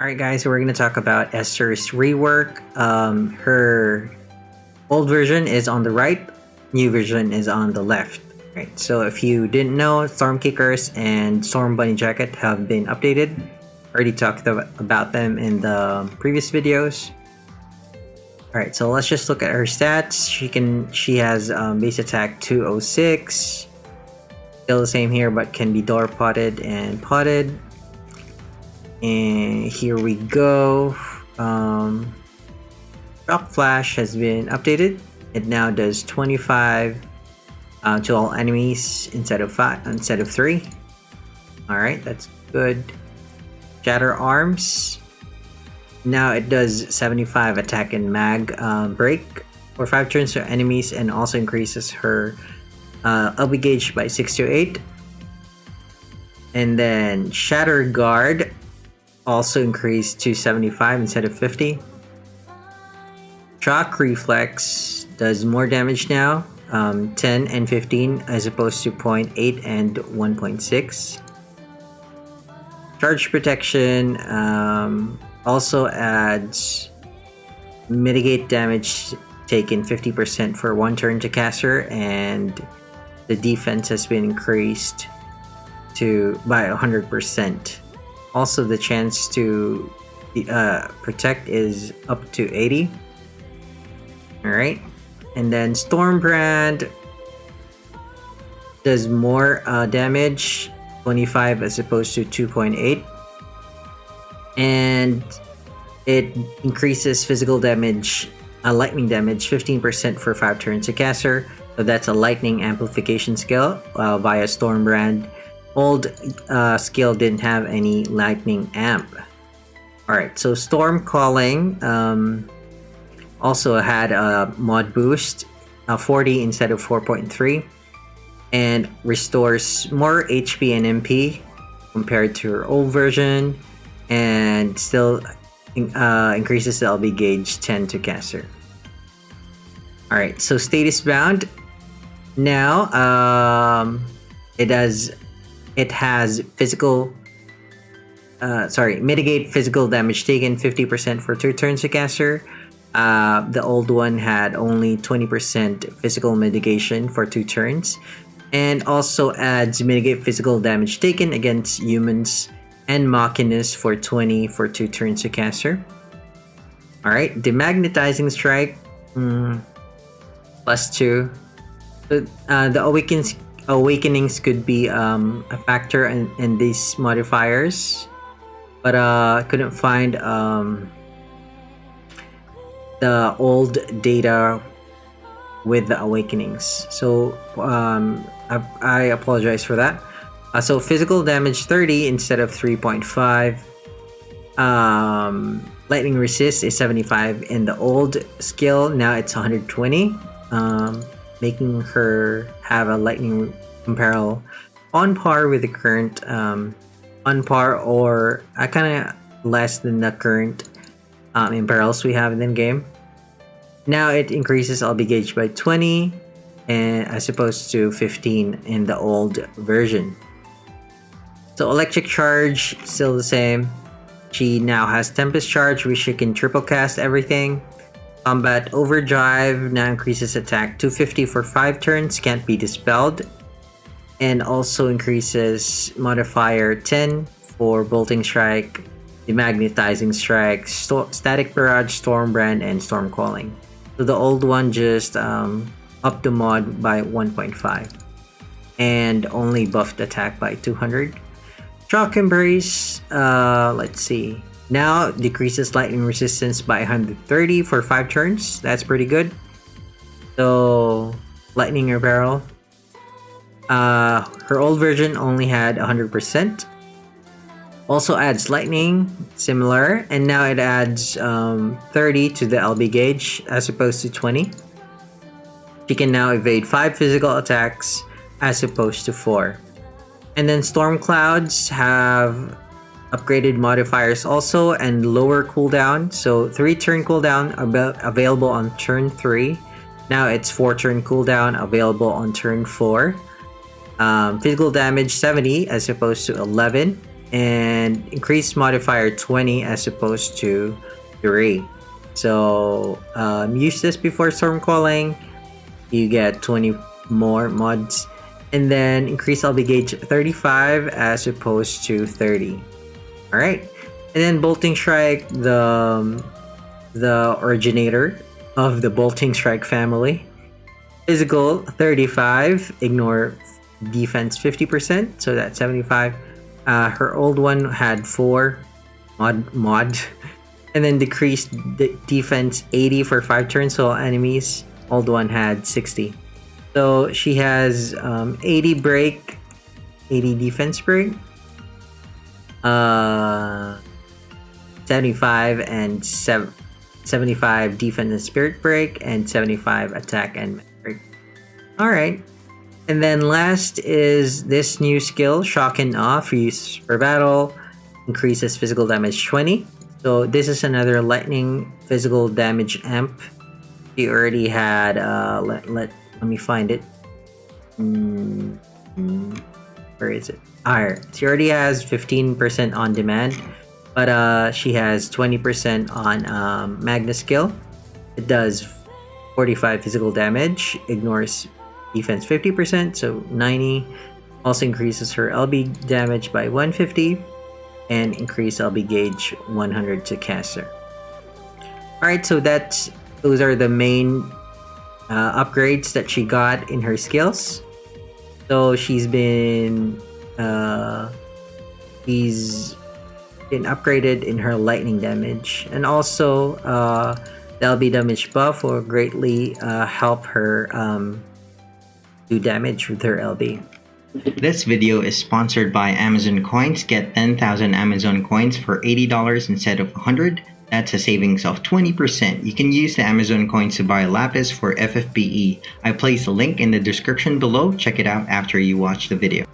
Alright guys, so we're going to talk about Esther's rework. Her old version is on the right, new version is on the left. Right, so if you didn't know, Storm Kickers and Storm Bunny Jacket have been updated. Already talked about them in the previous videos. Alright, so let's just look at her stats. She has base attack 206. Still the same here, but can be door potted and potted. And here we go. Rock Flash has been updated. It now does 25 to all enemies instead of 3. Alright, that's good. Shatter Arms. Now it does 75 attack and mag break for 5 turns to enemies, and also increases her LB gauge by 6 to 8. And then Shatter Guard also increased to 75 instead of 50. Shock Reflex does more damage now, 10 and 15 as opposed to 0.8 and 1.6. Charge Protection also adds mitigate damage taken 50% for 1 turn to caster, and the defense has been increased by 100%. Also, the chance to protect is up to 80. Alright. And then Stormbrand does more damage, 25 as opposed to 2.8. And it increases physical damage, lightning damage, 15% for 5 turns to caster. So that's a lightning amplification skill via Stormbrand. Old skill didn't have any lightning amp. Alright, so Storm Calling also had a mod boost, 40 instead of 4.3, and restores more HP and MP compared to her old version, and still increases the LB gauge 10 to caster. Alright, so Status Bound. Now it has mitigate physical damage taken 50% for 2 turns to caster. The old one had only 20% physical mitigation for 2 turns, and also adds mitigate physical damage taken against humans and Machinas for 20 for 2 turns to caster. Alright, Demagnetizing Strike, plus 2. So, the Awakenings could be a factor in these modifiers, but I couldn't find the old data with the Awakenings, so I apologize for that. So physical damage 30 instead of 3.5. Lightning Resist is 75 in the old skill, now it's 120. Making her have a lightning imperil on par with the current, on par or kind of less than the current imperils we have in the game. Now it increases LB gauge by 20, and as opposed to 15 in the old version. So Electric Charge, still the same. She now has Tempest Charge, which she can triple cast everything. Combat Overdrive now increases attack 250 for 5 turns, can't be dispelled. And also increases modifier 10 for Bolting Strike, Demagnetizing Strike, Static Barrage, Stormbrand, and Storm Calling. So the old one just upped the mod by 1.5 and only buffed attack by 200. Shock Embrace, let's see. Now decreases lightning resistance by 130 for 5 turns. That's pretty good. So lightning barrel. Her old version only had 100%. Also adds lightning, similar, and now it adds 30 to the LB gauge as opposed to 20. She can now evade 5 physical attacks as opposed to 4. And then Storm Clouds have upgraded modifiers also, and lower cooldown. So 3 turn cooldown available on turn 3. Now it's 4 turn cooldown available on turn 4. Physical damage 70 as opposed to 11. and increase modifier 20 as opposed to 3. So use this before storm calling, you get 20 more mods, and then increase LB gauge 35 as opposed to 30. All right, and then bolting strike, the originator of the bolting strike family. Physical 35, ignore defense 50%, so that's 75. Her old one had 4 mod, and then decreased defense 80 for 5 turns, so all enemies. Old one had 60. So she has 80 break, 80 defense break, 75 and 75 defense and spirit break, and 75 attack and magic break. Alright. And then last is this new skill, Shock and Awe, for use for battle. Increases physical damage 20. So this is another lightning physical damage amp. She already had let me find it. Where is it? Here. She already has 15% on demand, but she has 20% on Magna skill. It does 45 physical damage, ignores defense 50%, so 90. Also increases her LB damage by 150, and increase LB gauge 100 to caster. Alright, so those are the main upgrades that she got in her skills. So she's been upgraded in her lightning damage, and also the LB damage buff will greatly help her do damage with her LB. This video is sponsored by Amazon Coins. Get 10,000 Amazon Coins for $80 instead of $100. That's a savings of 20%. You can use the Amazon Coins to buy Lapis for FFBE. I place a link in the description below. Check it out after you watch the video.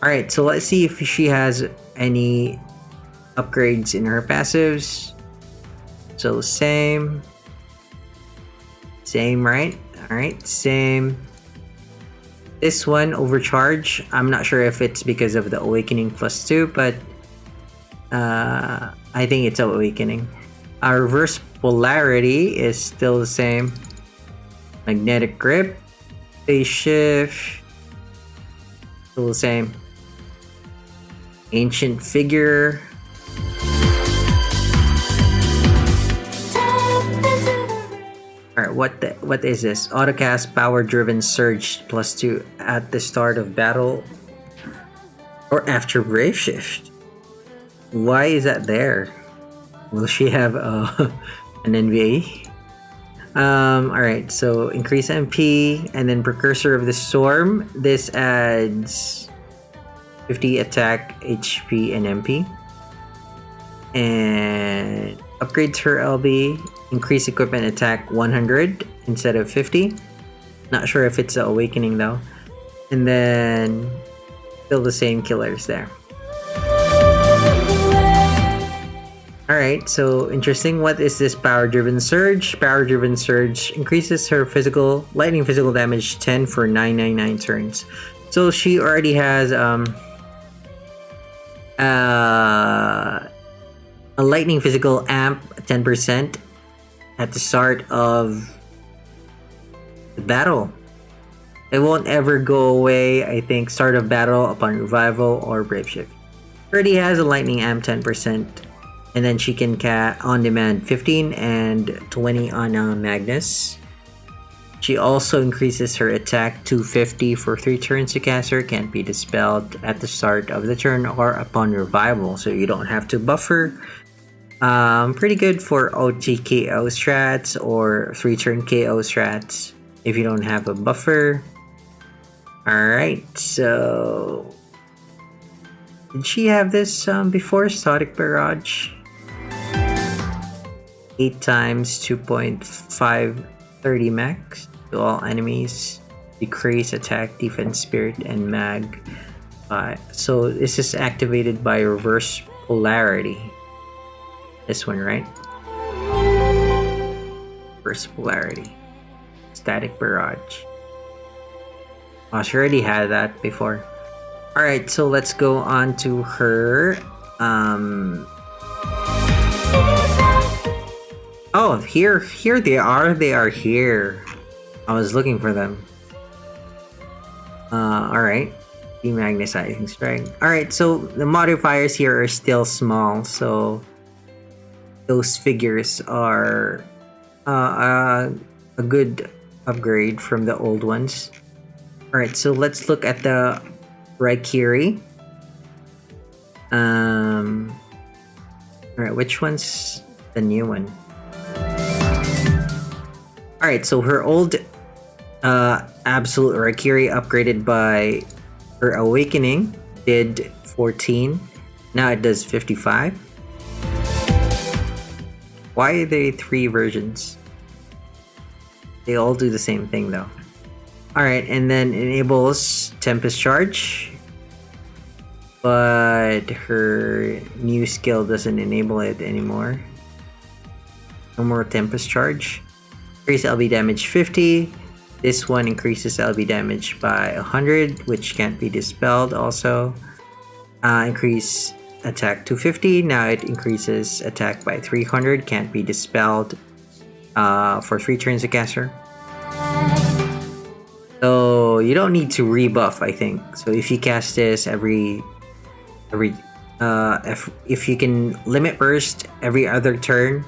Alright, so let's see if she has any upgrades in her passives. So same, right? Alright, same. This one, Overcharge. I'm not sure if it's because of the Awakening +2, but I think it's Awakening. Our Reverse Polarity is still the same. Magnetic Grip. Phase Shift. Still the same. Ancient Figure. Alright, what is this? Autocast Power Driven Surge +2 at the start of battle or after Brave Shift. Why is that there? Will she have an NVA? Alright, so increase MP, and then Precursor of the Storm. This adds 50 attack, HP, and MP. And upgrades her LB. Increase equipment attack 100 instead of 50. Not sure if it's the Awakening though. And then still the same killers there. Alright, so interesting. What is this Power Driven Surge? Power Driven Surge increases her lightning physical damage 10 for 999 turns. So she already has a lightning physical amp 10% at the start of the battle. It won't ever go away, I think. Start of battle upon revival or brave shift. Already has a lightning amp 10%, and then she can on demand 15 and 20 on Magnus. She also increases her attack to 50 for 3 turns to cast her. Can't be dispelled at the start of the turn or upon revival, so you don't have to buffer. Pretty good for OT KO strats or 3-turn KO strats if you don't have a buffer. Alright, so did she have this before? Static Barrage. 8 times 2.530 max to all enemies. Decrease attack, defense, spirit, and mag. So this is activated by Reverse Polarity. This one, right? Reverse Polarity. Static Barrage. Oh, she already had that before. Alright, so let's go on to her Um. Oh, here they are. They are here. I was looking for them. All right. Demagnetizing strength. All right. So the modifiers here are still small. So those figures are a good upgrade from the old ones. All right. So let's look at the Raikiri. All right. Which one's the new one? All right. So her old absolute Raikiri upgraded by her awakening did 14. Now it does 55. Why are there 3 versions? They all do the same thing though. Alright, and then enables Tempest Charge. But her new skill doesn't enable it anymore. No more Tempest Charge. Increase LB damage 50. This one increases LB damage by 100, which can't be dispelled also. Increase attack 250. Now it increases attack by 300. Can't be dispelled for 3 turns of caster. So you don't need to rebuff, I think. So if you cast this if you can limit burst every other turn,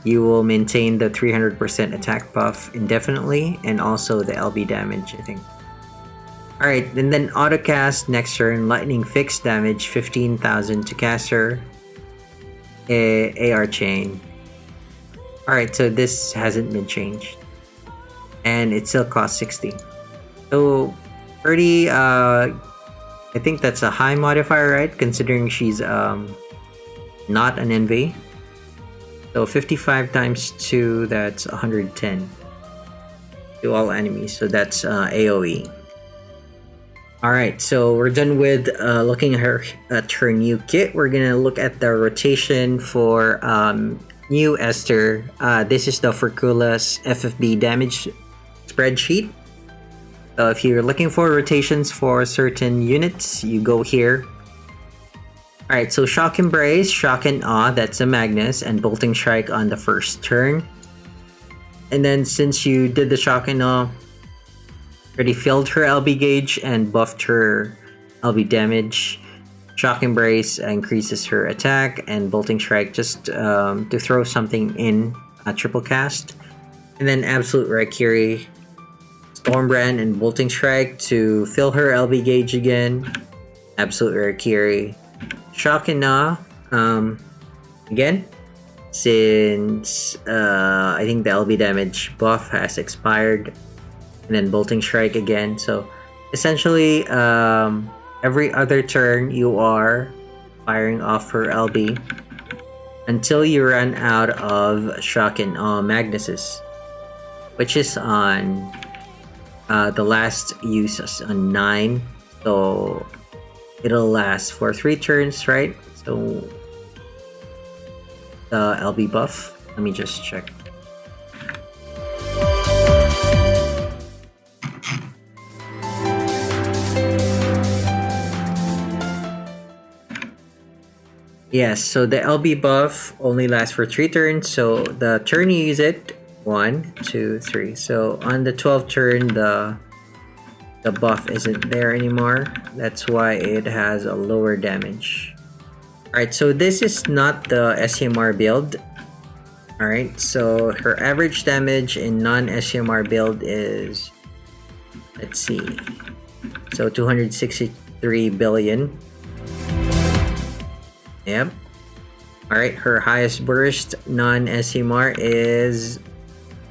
you will maintain the 300% attack buff indefinitely, and also the LB damage, I think. Alright, and then autocast next turn, lightning fixed damage 15,000 to caster. AR chain. Alright, so this hasn't been changed. And it still costs 60. So pretty I think that's a high modifier, right? Considering she's not an NV. So 55 times 2, that's 110 to all enemies. So that's AoE. Alright, so we're done with looking at her new kit. We're gonna look at the rotation for new Esther. This is the Furcula's FFB damage spreadsheet. So if you're looking for rotations for certain units, you go here. Alright, so Shock Embrace, Shock and Awe, that's a Magnus, and Bolting Strike on the first turn. And then since you did the Shock and Awe, already filled her LB gauge and buffed her LB damage. Shock Embrace increases her attack, and Bolting Strike just to throw something in a triple cast. And then Absolute Raikiri, Stormbrand, and Bolting Strike to fill her LB gauge again. Absolute Raikiri. Shock and Awe, again, since I think the LB damage buff has expired, and then Bolting Strike again. So essentially, every other turn you are firing off her LB until you run out of Shock and Awe Magnuses, which is on the last use is on 9. So it'll last for 3 turns, right? So the LB buff, let me just check. Yes, so the LB buff only lasts for 3 turns. So the turn you use it, 1, 2, 3. So on the 12th turn, the buff isn't there anymore. That's why it has a lower damage. Alright, so this is not the STMR build. Alright, so her average damage in non-STMR build is, let's see, so 263 billion. Yep. Alright, her highest burst non-STMR is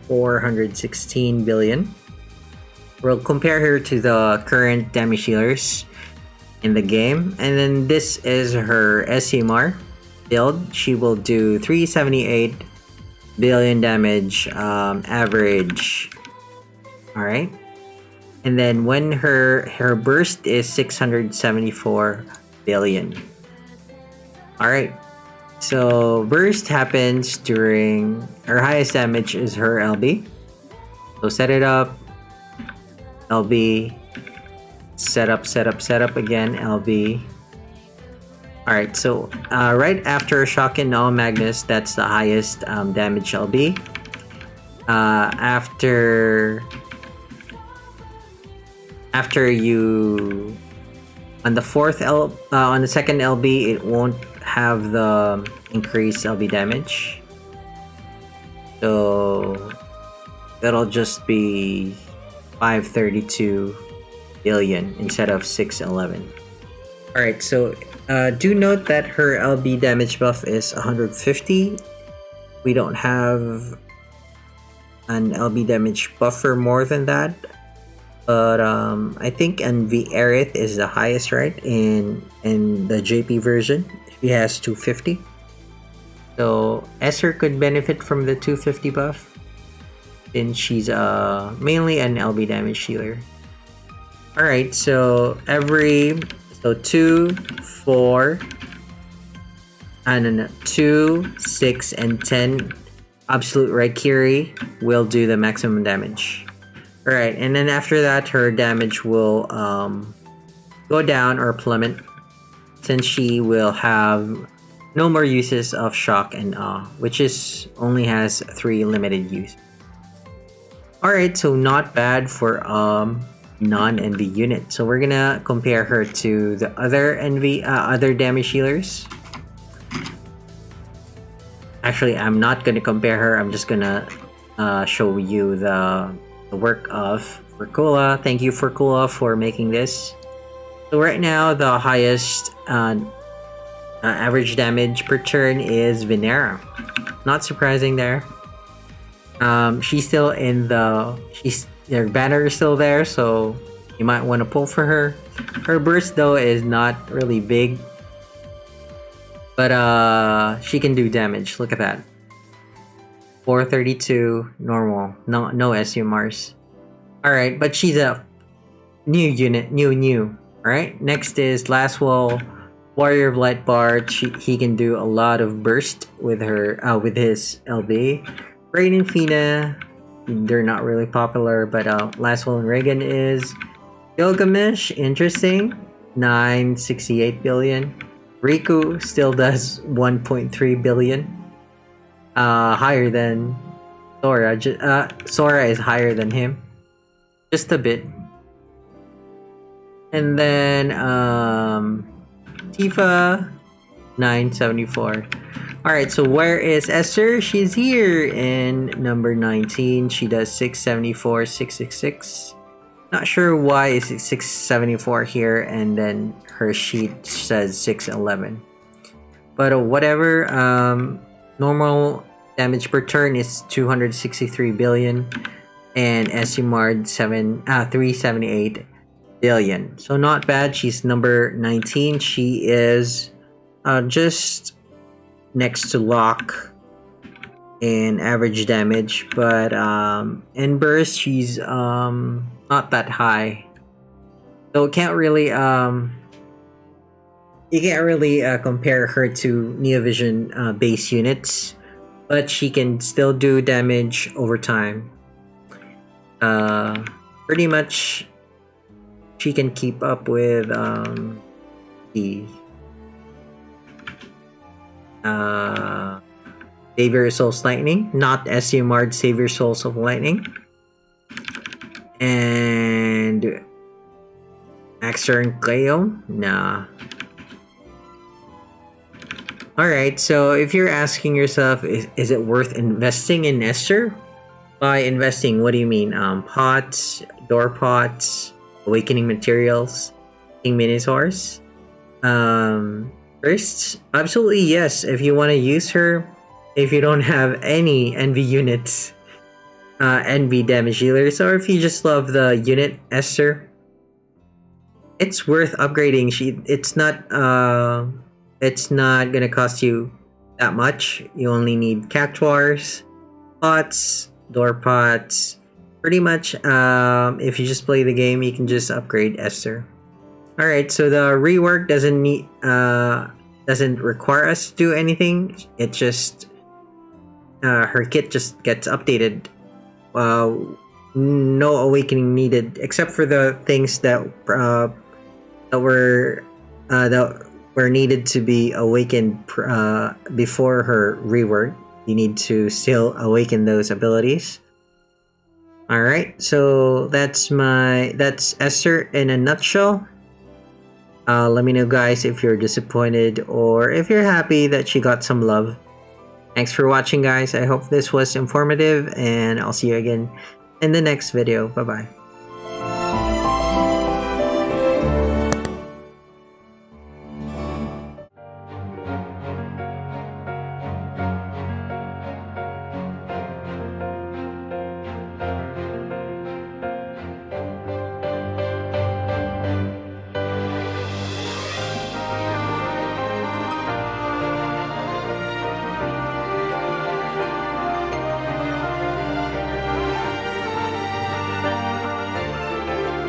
416 billion. We'll compare her to the current damage dealers in the game. And then this is her STMR build. She will do 378 billion damage average. Alright. And then when her burst is 674 billion. Alright. So burst happens during her highest damage is her LB. So set it up. LB, set up again, LB, Alright, so right after Shock and All Magnus, that's the highest damage LB. After you on the second LB, it won't have the increased LB damage, so it'll just be 532 billion instead of 611. All right, so do note that her LB damage buff is 150. We don't have an LB damage buffer more than that. But I think NV Aerith is the highest, right? In the JP version, she has 250. So Esther could benefit from the 250 buff, since she's mainly an LB damage healer. All right, so 2, 4, and then 2, 6, and 10 absolute Raikiri will do the maximum damage. Alright, and then after that, her damage will go down or plummet, since she will have no more uses of Shock and Awe, which only has 3 limited use. Alright, so not bad for non-NV unit. So we're gonna compare her to the other other damage healers. Actually, I'm not gonna compare her. I'm just gonna show you the work of Furkula. Thank you, Furkula, for making this. So right now, the highest average damage per turn is Venera. Not surprising there. She's still in her banner is still there, so you might want to pull for her. Her burst though is not really big, but she can do damage. Look at that. 432 normal, no STMRS. Alright, but she's a new unit, new. Alright, next is Laswell, Warrior of Light Bard. He can do a lot of burst with with his LB. Rain and Fina, they're not really popular, but Laswell and Reagan is. Gilgamesh, interesting, 968 billion. Riku still does 1.3 billion. Higher than Sora. Sora is higher than him, just a bit. And then Tifa, 974. All right, so where is Esther? She's here in number 19. She does 674, 666. Not sure why is it 674 here, and then her sheet says 611. But whatever. Normal damage per turn is 263 billion, and STMRS 378 billion. So not bad. She's number 19. She is just next to Locke in average damage, but in burst she's not that high. So you can't really compare her to Neovision base units, but she can still do damage over time. Pretty much, she can keep up with the Savior Souls Lightning, not STMRS Savior Souls of Lightning, and Axter and Cleo. Nah. Alright, so if you're asking yourself, is it worth investing in Esther? By investing, what do you mean? Pots, door pots, awakening materials, king minosaurs? First, absolutely yes, if you want to use her, if you don't have any NV units, NV damage healers, or if you just love the unit Esther, it's worth upgrading. It's not gonna cost you that much. You only need cactuars, pots, door pots. Pretty much, if you just play the game, you can just upgrade Esther. All right, so the rework doesn't require us to do anything. It just her kit just gets updated. No awakening needed, except for the things that were needed to be awakened before her rework. You need to still awaken those abilities. Alright, so that's Esther in a nutshell. Let me know, guys, if you're disappointed or if you're happy that she got some love. Thanks for watching, guys. I hope this was informative, and I'll see you again in the next video. Bye-bye.